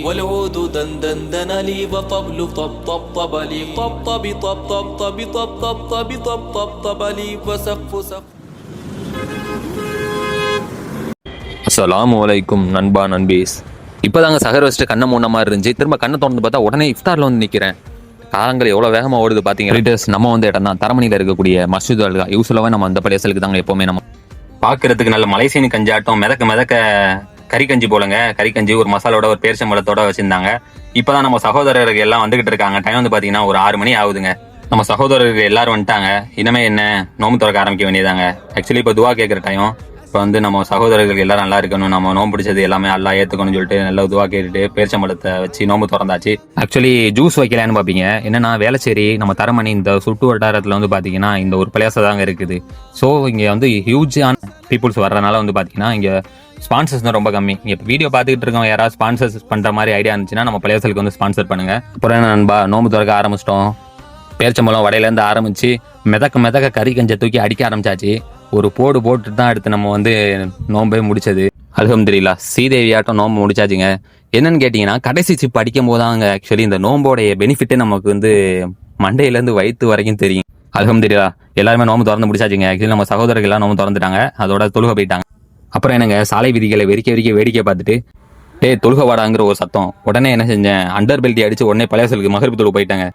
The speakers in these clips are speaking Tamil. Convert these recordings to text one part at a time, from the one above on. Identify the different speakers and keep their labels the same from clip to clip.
Speaker 1: والعود دندن لي وطبل طبطب لي طبطب طبطب طبطب طبطب لي وسقف سقف.
Speaker 2: அஸ்ஸலாமு அலைக்கும் நண்பா நண்பீஸ். இப்போதாங்க சஹர் வச்சுட்டு கண்ணை மூண மாதிரி இருந்துச்சு. திரும்ப கண்ணை திறந்து பார்த்தா உடனே இஃப்தாரில் வந்து நிற்கிறேன். காலங்கள் எவ்வளோ வேகமாக ஓடுது பார்த்தீங்க. ரைட்டர்ஸ், நம்ம வந்து இடம் தான் தரமணியில் இருக்கக்கூடிய மஸ்ஜித் அல்கா. யூஸ்வலாகவே நம்ம அந்த பள்ளியசலுக்கு தாங்க எப்போவுமே நம்ம பார்க்கறதுக்கு நல்ல மலைசீனி கஞ்சாட்டம் மிதக்க கறி கஞ்சி போலங்க. கறி கஞ்சி ஒரு மசாலோட ஒரு பேரிச்சம்பழத்தோட வச்சிருந்தாங்க. இப்போதான் நம்ம சகோதரர்கள் எல்லாம் வந்துகிட்டு இருக்காங்க. டைம் வந்து பார்த்தீங்கன்னா ஒரு 6 மணி ஆகுதுங்க. நம்ம சகோதரர்கள் எல்லாரும் வந்துட்டாங்க. இனிமே என்ன நோம்பு திறக்க ஆரம்பிக்க வேண்டியதாங்க. ஆக்சுவலி இப்போ துவா கேட்குற டைம். இப்போ வந்து நம்ம சகோதரர்கள் எல்லாரும் நல்லா இருக்கணும், நம்ம நோம்பு பிடிச்சது எல்லாமே நல்லா ஏற்றுக்கணும்னு சொல்லிட்டு நல்லா துவா கேட்டுட்டு பேரிச்சம்பழத்தை வச்சு நோம்பு திறந்தாச்சு. ஆக்சுவலி ஜூஸ் வைக்கலான்னு பார்ப்பீங்க. என்னன்னா வேளச்சேரி நம்ம தரமணி இந்த சுட்டு வட்டாரத்தில் வந்து பார்த்தீங்கன்னா இந்த ஒரு பழையாசை தாங்க இருக்குது. ஸோ இங்கே வந்து ஹியூஜான பீப்புள்ஸ் வர்றதுனால வந்து பார்த்தீங்கன்னா இங்கே ஸ்பான்சர்ஸ் தான் ரொம்ப கம்மி. இப்போ வீடியோ பார்த்துக்கிட்டு இருக்கவங்க யாராவது ஸ்பான்சர்ஸ் பண்ணுற மாதிரி ஐடியா இருந்துச்சுன்னா நம்ம பழையாசலுக்கு வந்து ஸ்பான்சர் பண்ணுங்க. அப்புறம் என்ன நண்பா, நோம்பு திறக்க ஆரம்பிச்சிட்டோம். பேரிச்சம்பழம் வடையிலேருந்து ஆரம்பிச்சு மிதக்க கறி கஞ்சை தூக்கி அடிக்க ஆரம்பிச்சாச்சு. ஒரு போட்டுட்டு தான் எடுத்து நம்ம வந்து நோம்பே முடிச்சது. அல்ஹம்துலில்லாஹ், ஸ்ரீதேவியாட்டம் நோம்பு முடிச்சாச்சுங்க. என்னன்னு கேட்டிங்கன்னா கடைசி சிப் அடிக்கும் போதாங்க ஆக்சுவலி இந்த நோம்போடைய பெனிஃபிட்டே நமக்கு வந்து மண்டையிலேருந்து வயிற்று வரைக்கும் தெரியும். அல்ஹம்துலில்லாஹ், எல்லாருமே நோம்பு திறந்து முடிச்சாச்சுங்க. ஆக்சுவலி நம்ம சகோதரர்கள் எல்லாம் நோம்பு திறந்துட்டாங்க. அதோட தொழுகை போயிட்டாங்க. அப்புறம் என்னங்க, சாலை விதிகளை வெறிக்க வேடிக்கை பார்த்துட்டு தொழுகை வாடாங்கிற ஒரு சத்தம். உடனே என்ன செஞ்சேன், அண்டர் பெல்ட்டி அடிச்சு உடனே பழையசலுக்கு மகரிப் தொழுகை போயிட்டாங்க.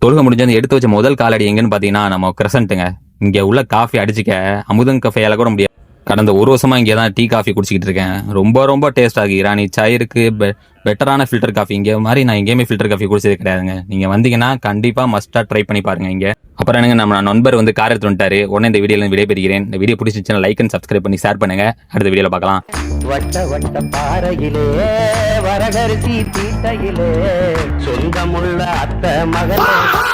Speaker 2: தொழுகை முடிஞ்சது எடுத்து வச்ச முதல் காலடி எங்கன்னு பார்த்தீங்கன்னா நம்ம கிரசன்ட்டுங்க. இங்கே உள்ள காஃபி அடிச்சுக்க அமுதன் கஃபையால கூட முடியாது. கடந்த ஒரு வருஷமா இங்கே தான் டீ காஃபி குடிச்சிக்கிட்டு இருக்கேன். ரொம்ப டேஸ்ட் ஆகுது. இரானி சாய் இருக்கு, பெட்டரான ஃபில்டர் காஃபி. இங்கே மாதிரி நான் எங்கேயுமே ஃபில்டர் காஃபி குடிச்சது கிடையாதுங்க. நீங்கள் வந்தீங்கன்னா கண்டிப்பாக மஸ்ட்டாக ட்ரை பண்ணி பாருங்க. இங்கே அப்புறம் என்னங்க, நம்ம நண்பர் வந்து கார் எடுத்து வந்துட்டாரு. உடனே இந்த வீடியோவில் விடைபெறுகிறேன். இந்த வீடியோ பிடிச்சிச்சுன்னா லைக் அண்ட் சப்ஸ்கிரைப் பண்ணி ஷேர் பண்ணுங்க. அடுத்த வீடியோவில் பார்க்கலாம்.
Speaker 3: வட்ட பாறையிலே வரகரிசி தீட்டையிலே சொந்தமுள்ள அத்த மகளே